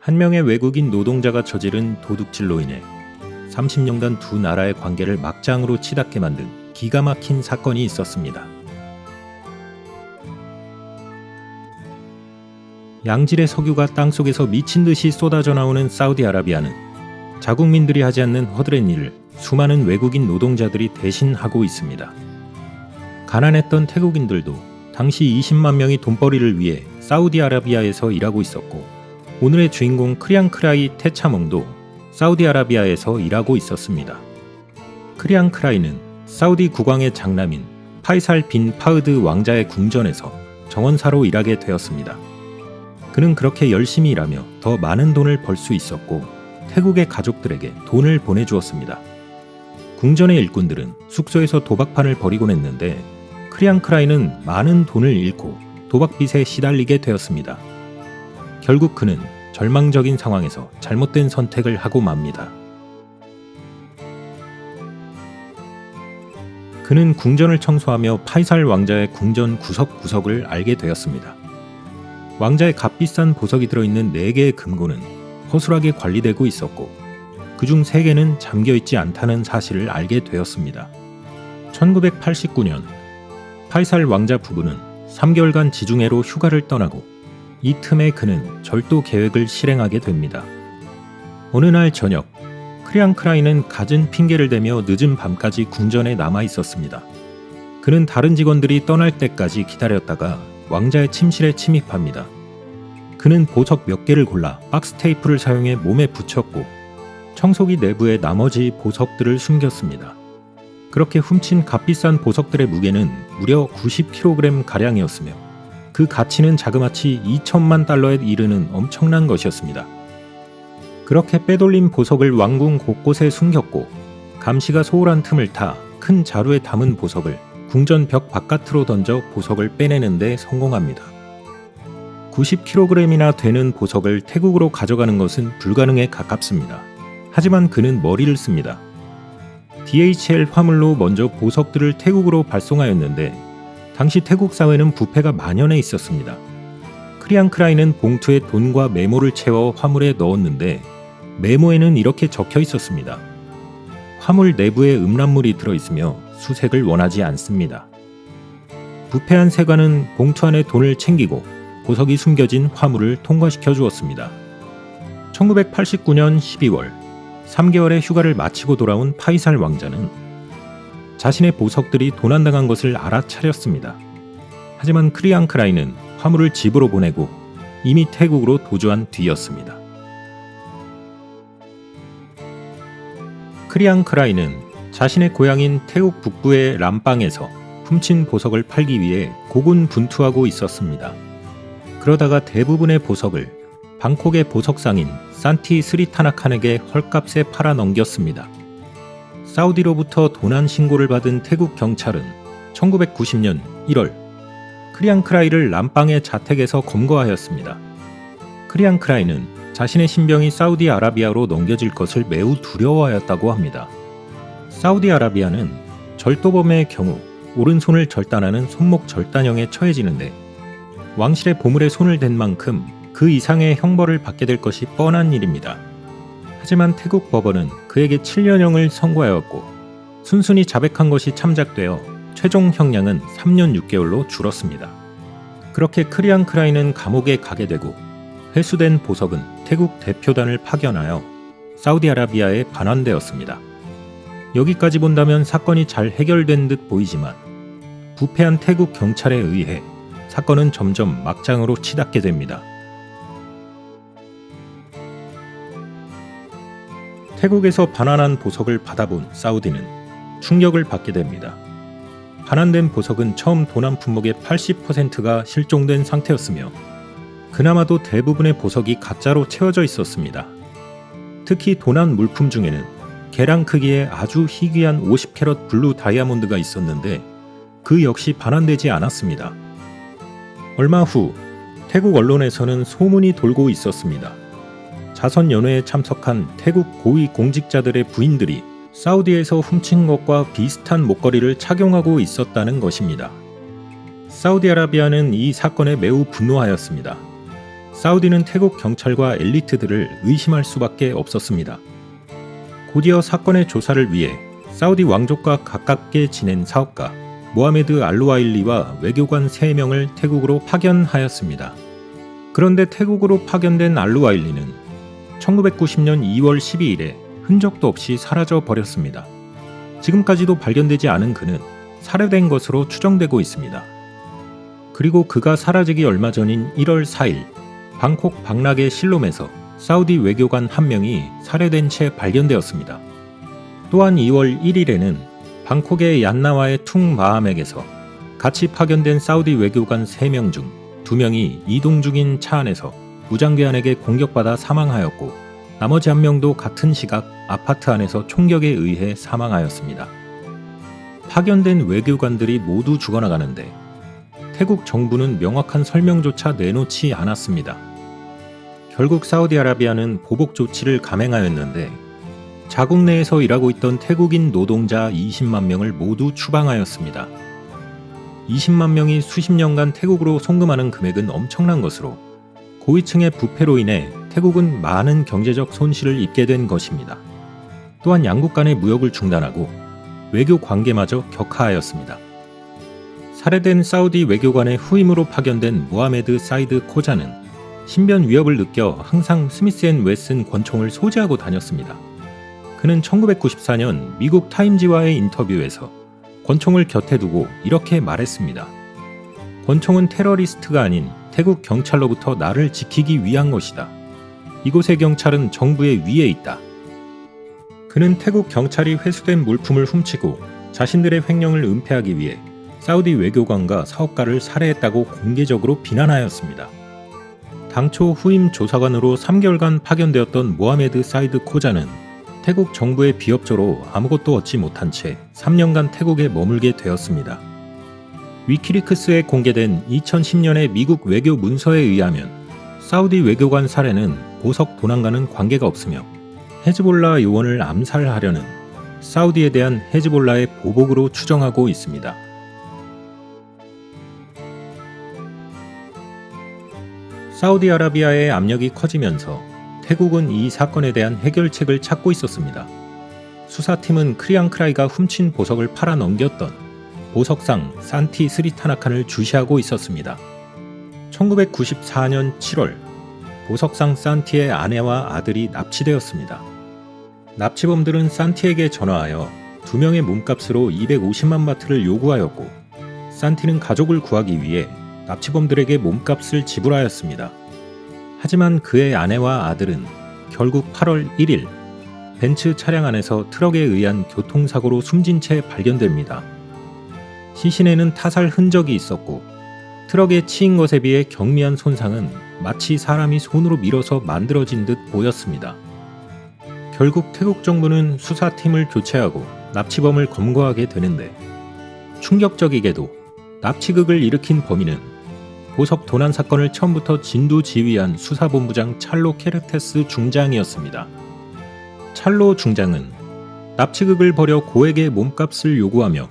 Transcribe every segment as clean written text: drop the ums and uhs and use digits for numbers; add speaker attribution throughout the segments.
Speaker 1: 한 명의 외국인 노동자가 저지른 도둑질로 인해 30년간 두 나라의 관계를 막장으로 치닫게 만든 기가 막힌 사건이 있었습니다. 양질의 석유가 땅속에서 미친 듯이 쏟아져 나오는 사우디아라비아는 자국민들이 하지 않는 허드렛 일을 수많은 외국인 노동자들이 대신 하고 있습니다. 가난했던 태국인들도 당시 20만 명이 돈벌이를 위해 사우디아라비아에서 일하고 있었고, 오늘의 주인공 크리앙크라이 테차몽도 사우디아라비아에서 일하고 있었습니다. 크리앙크라이는 사우디 국왕의 장남인 파이살 빈 파흐드 왕자의 궁전에서 정원사로 일하게 되었습니다. 그는 그렇게 열심히 일하며 더 많은 돈을 벌 수 있었고, 태국의 가족들에게 돈을 보내주었습니다. 궁전의 일꾼들은 숙소에서 도박판을 벌이곤 했는데, 크리앙크라이는 많은 돈을 잃고 도박빚에 시달리게 되었습니다. 결국 그는 절망적인 상황에서 잘못된 선택을 하고 맙니다. 그는 궁전을 청소하며 파이살 왕자의 궁전 구석구석을 알게 되었습니다. 왕자의 값비싼 보석이 들어있는 4개의 금고는 허술하게 관리되고 있었고, 그중 3개는 잠겨있지 않다는 사실을 알게 되었습니다. 1989년 파이살 왕자 부부는 3개월간 지중해로 휴가를 떠나고, 이 틈에 그는 절도 계획을 실행하게 됩니다. 어느 날 저녁, 크리앙크라이는 갖은 핑계를 대며 늦은 밤까지 궁전에 남아 있었습니다. 그는 다른 직원들이 떠날 때까지 기다렸다가 왕자의 침실에 침입합니다. 그는 보석 몇 개를 골라 박스 테이프를 사용해 몸에 붙였고, 청소기 내부에 나머지 보석들을 숨겼습니다. 그렇게 훔친 값비싼 보석들의 무게는 무려 90kg가량이었으며 그 가치는 자그마치 2천만 달러에 이르는 엄청난 것이었습니다. 그렇게 빼돌린 보석을 왕궁 곳곳에 숨겼고, 감시가 소홀한 틈을 타 큰 자루에 담은 보석을 궁전 벽 바깥으로 던져 보석을 빼내는 데 성공합니다. 90kg이나 되는 보석을 태국으로 가져가는 것은 불가능에 가깝습니다. 하지만 그는 머리를 씁니다. DHL 화물로 먼저 보석들을 태국으로 발송하였는데, 당시 태국 사회는 부패가 만연해 있었습니다. 크리앙크라이는 봉투에 돈과 메모를 채워 화물에 넣었는데, 메모에는 이렇게 적혀 있었습니다. 화물 내부에 음란물이 들어있으며 수색을 원하지 않습니다. 부패한 세관은 봉투 안에 돈을 챙기고 보석이 숨겨진 화물을 통과시켜 주었습니다. 1989년 12월 3개월의 휴가를 마치고 돌아온 파이살 왕자는 자신의 보석들이 도난당한 것을 알아차렸습니다. 하지만 크리앙크라이는 화물을 집으로 보내고 이미 태국으로 도주한 뒤였습니다. 크리앙크라이는 자신의 고향인 태국 북부의 람빵에서 훔친 보석을 팔기 위해 고군분투하고 있었습니다. 그러다가 대부분의 보석을 방콕의 보석상인 산티 스리타나칸에게 헐값에 팔아 넘겼습니다. 사우디로부터 도난 신고를 받은 태국 경찰은 1990년 1월 크리앙크라이를 람빵의 자택에서 검거하였습니다. 크리앙크라이는 자신의 신병이 사우디아라비아로 넘겨질 것을 매우 두려워하였다고 합니다. 사우디아라비아는 절도범의 경우 오른손을 절단하는 손목 절단형에 처해지는데, 왕실의 보물에 손을 댄 만큼 그 이상의 형벌을 받게 될 것이 뻔한 일입니다. 하지만 태국 법원은 그에게 7년형을 선고하였고, 순순히 자백한 것이 참작되어 최종 형량은 3년 6개월로 줄었습니다. 그렇게 크리앙크라이는 감옥에 가게 되고, 회수된 보석은 태국 대표단을 파견하여 사우디아라비아에 반환되었습니다. 여기까지 본다면 사건이 잘 해결된 듯 보이지만, 부패한 태국 경찰에 의해 사건은 점점 막장으로 치닫게 됩니다. 태국에서 반환한 보석을 받아본 사우디는 충격을 받게 됩니다. 반환된 보석은 처음 도난 품목의 80%가 실종된 상태였으며, 그나마도 대부분의 보석이 가짜로 채워져 있었습니다. 특히 도난 물품 중에는 계량 크기의 아주 희귀한 50캐럿 블루 다이아몬드가 있었는데, 그 역시 반환되지 않았습니다. 얼마 후 태국 언론에서는 소문이 돌고 있었습니다. 자선 연회에 참석한 태국 고위 공직자들의 부인들이 사우디에서 훔친 것과 비슷한 목걸이를 착용하고 있었다는 것입니다. 사우디아라비아는 이 사건에 매우 분노하였습니다. 사우디는 태국 경찰과 엘리트들을 의심할 수밖에 없었습니다. 곧이어 사건의 조사를 위해 사우디 왕족과 가깝게 지낸 사업가 모하메드 알루와일리와 외교관 3명을 태국으로 파견하였습니다. 그런데 태국으로 파견된 알루와일리는 1990년 2월 12일에 흔적도 없이 사라져 버렸습니다. 지금까지도 발견되지 않은 그는 살해된 것으로 추정되고 있습니다. 그리고 그가 사라지기 얼마 전인 1월 4일 방콕 박락의 실롬에서 사우디 외교관 1명이 살해된 채 발견되었습니다. 또한 2월 1일에는 방콕의 얀나와의 퉁 마하멕에서 같이 파견된 사우디 외교관 3명 중 2명이 이동 중인 차 안에서 무장괴한에게 공격받아 사망하였고 나머지 1명도 같은 시각 아파트 안에서 총격에 의해 사망하였습니다. 파견된 외교관들이 모두 죽어나가는데 태국 정부는 명확한 설명조차 내놓지 않았습니다. 결국 사우디아라비아는 보복 조치를 감행하였는데 자국 내에서 일하고 있던 태국인 노동자 20만 명을 모두 추방하였습니다. 20만 명이 수십 년간 태국으로 송금하는 금액은 엄청난 것으로 고위층의 부패로 인해 태국은 많은 경제적 손실을 입게 된 것입니다. 또한 양국 간의 무역을 중단하고 외교 관계마저 격화하였습니다. 살해된 사우디 외교관의 후임으로 파견된 모하메드 사이드 코자는 신변 위협을 느껴 항상 스미스 앤 웨슨 권총을 소지하고 다녔습니다. 그는 1994년 미국 타임지와의 인터뷰에서 권총을 곁에 두고 이렇게 말했습니다. 권총은 테러리스트가 아닌 태국 경찰로부터 나를 지키기 위한 것이다. 이곳의 경찰은 정부의 위에 있다. 그는 태국 경찰이 회수된 물품을 훔치고 자신들의 횡령을 은폐하기 위해 사우디 외교관과 사업가를 살해했다고 공개적으로 비난하였습니다. 당초 후임 조사관으로 3개월간 파견되었던 모하메드 사이드 코자는 태국 정부의 비협조로 아무것도 얻지 못한 채 3년간 태국에 머물게 되었습니다. 위키리크스에 공개된 2010년의 미국 외교 문서에 의하면 사우디 외교관 살해는 보석 도난과는 관계가 없으며 헤즈볼라 요원을 암살하려는 사우디에 대한 헤즈볼라의 보복으로 추정하고 있습니다. 사우디아라비아의 압력이 커지면서 태국은 이 사건에 대한 해결책을 찾고 있었습니다. 수사팀은 크리앙크라이가 훔친 보석을 팔아 넘겼던 보석상 산티 스리타나칸을 주시하고 있었습니다. 1994년 7월 보석상 산티의 아내와 아들이 납치되었습니다. 납치범들은 산티에게 전화하여 2명의 몸값으로 250만 바트를 요구하였고 산티는 가족을 구하기 위해 납치범들에게 몸값을 지불하였습니다. 하지만 그의 아내와 아들은 결국 8월 1일 벤츠 차량 안에서 트럭에 의한 교통사고로 숨진 채 발견됩니다. 시신에는 타살 흔적이 있었고 트럭에 치인 것에 비해 경미한 손상은 마치 사람이 손으로 밀어서 만들어진 듯 보였습니다. 결국 태국 정부는 수사팀을 교체하고 납치범을 검거하게 되는데 충격적이게도 납치극을 일으킨 범인은 보석 도난 사건을 처음부터 진두지휘한 수사본부장 찰로 케르테스 중장이었습니다. 찰로 중장은 납치극을 벌여 고액의 몸값을 요구하며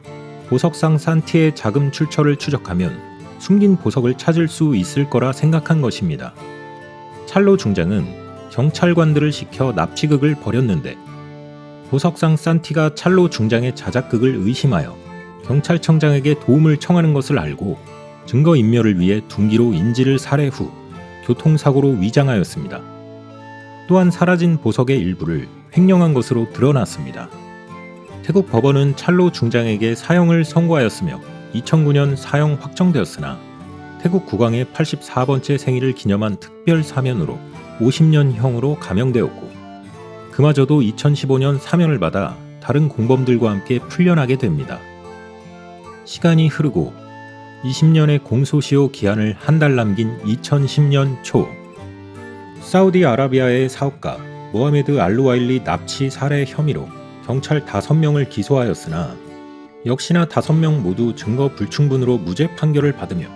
Speaker 1: 보석상 산티의 자금 출처를 추적하면 숨긴 보석을 찾을 수 있을 거라 생각한 것입니다. 찰로 중장은 경찰관들을 시켜 납치극을 벌였는데 보석상 산티가 찰로 중장의 자작극을 의심하여 경찰청장에게 도움을 청하는 것을 알고 증거인멸을 위해 둔기로 인질을 살해 후 교통사고로 위장하였습니다. 또한 사라진 보석의 일부를 횡령한 것으로 드러났습니다. 태국 법원은 찰로 중장에게 사형을 선고하였으며 2009년 사형 확정되었으나 태국 국왕의 84번째 생일을 기념한 특별 사면으로 50년형으로 감형되었고 그마저도 2015년 사면을 받아 다른 공범들과 함께 풀려나게 됩니다. 시간이 흐르고 20년의 공소시효 기한을 한 달 남긴 2010년 초 사우디아라비아의 사업가 모하메드 알루와일리 납치 살해 혐의로 경찰 5명을 기소하였으나 역시나 5명 모두 증거 불충분으로 무죄 판결을 받으며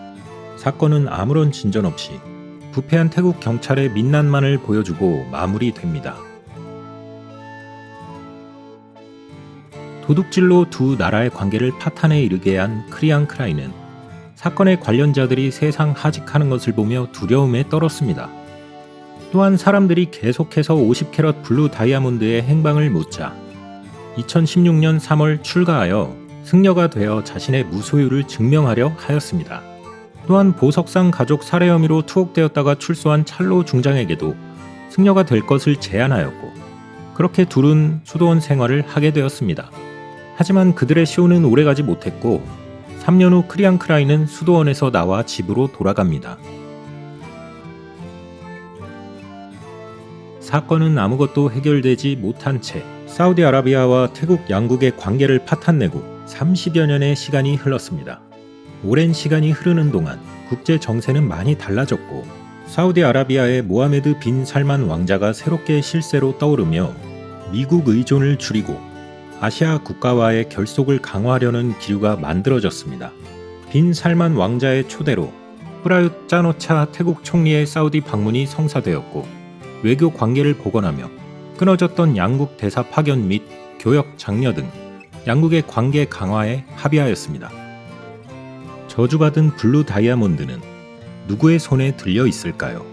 Speaker 1: 사건은 아무런 진전 없이 부패한 태국 경찰의 민낯만을 보여주고 마무리됩니다. 도둑질로 두 나라의 관계를 파탄에 이르게 한 크리앙크라이는 사건의 관련자들이 세상 하직하는 것을 보며 두려움에 떨었습니다. 또한 사람들이 계속해서 50캐럿 블루 다이아몬드의 행방을 묻자 2016년 3월 출가하여 승려가 되어 자신의 무소유를 증명하려 하였습니다. 또한 보석상 가족 살해 혐의로 투옥되었다가 출소한 찰로 중장에게도 승려가 될 것을 제안하였고 그렇게 둘은 수도원 생활을 하게 되었습니다. 하지만 그들의 시호는 오래가지 못했고 3년 후 크리안 크라이는 수도원에서 나와 집으로 돌아갑니다. 사건은 아무것도 해결되지 못한 채 사우디아라비아와 태국 양국의 관계를 파탄내고 30여 년의 시간이 흘렀습니다. 오랜 시간이 흐르는 동안 국제 정세는 많이 달라졌고 사우디아라비아의 모하메드 빈 살만 왕자가 새롭게 실세로 떠오르며 미국 의존을 줄이고 아시아 국가와의 결속을 강화하려는 기류가 만들어졌습니다. 빈 살만 왕자의 초대로 프라윳 짜노차 태국 총리의 사우디 방문이 성사되었고 외교 관계를 복원하며 끊어졌던 양국 대사 파견 및 교역 장려 등 양국의 관계 강화에 합의하였습니다. 저주받은 블루 다이아몬드는 누구의 손에 들려 있을까요?